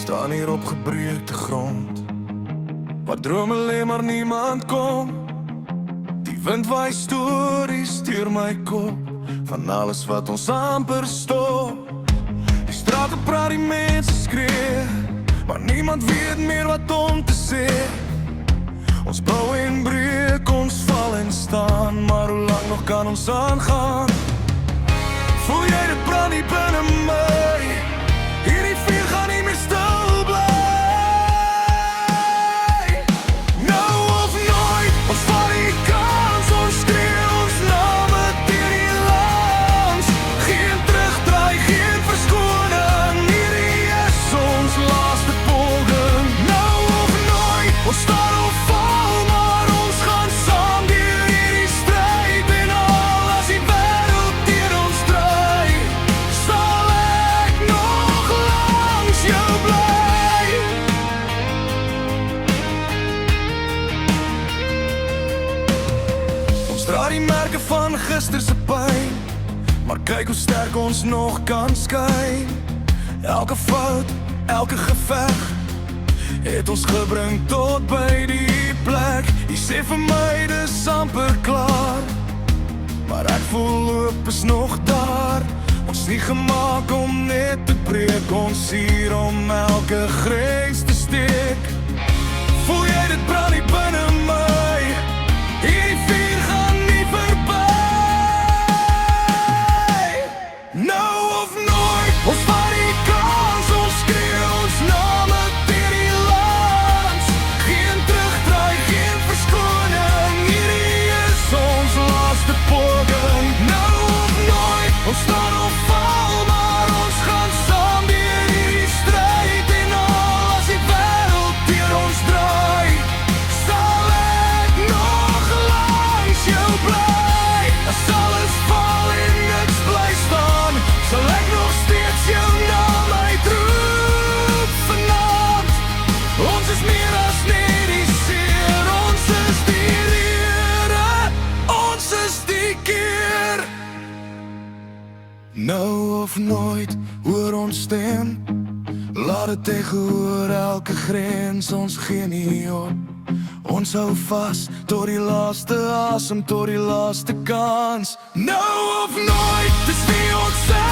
Staan hier op gebreekte grond, waar droom alleen maar niemand kom. Die wind waai stories deur my kop, van alles wat ons amper stop. Die strate praat, die mense skree, maar niemand weet meer wat om te sê. Ons bou en breek, ons val en staan, maar hoe lang nog kan ons aangaan? Voel jy dit brand hier binne my? Hierdie vuur gaan nie meer stil bly. Nou of nooit, ons vat die kans, ons skree ons name deur die langs. Geen terugdraai, geen verskoning, hierdie is ons laaste poging. Nou of nooit, ons staan of val, maar ons gaan saam deur hierdie stryd. En al as die wêreld teen ons draai, sal ek nog langs jou bly. Ons dra die merke van gister se pyn, maar kyk hoe sterk ons nog kan skyn. Elke fout, elke geveg het ons gebring tot by die plek. Jy sê vir my dis amper klaar, maar ek voel hoop is nog daar. Ons nie gemaak om net te breek, ons hier om elke grens te steek. Voel jy dit brand hier binne my? Hierdie vuur gaan nie verby. Nou of nooit, ons vat die kans, ons skree ons name deur die lands. Geen terugdraai, geen verskoning, hierdie is ons laaste poging. Nou of nooit, ons staan of val, maar ons gaan saam deur hierdie stryd. En al as die wêreld teen ons draai, sal ek nog langs jou bly. As alles val en niks bly staan, sal ek nog steeds jou naam uitroep vanaand. Ons is meer as net die seer, ons is die rede, ons is die keer. Nou of nooit, hoor ons stem, laat het tegenhoor elke grens, ons gee nie op. Ons hou vas tot die laaste asem, tot die laaste kans. Nou of nooit, dis wie ons is.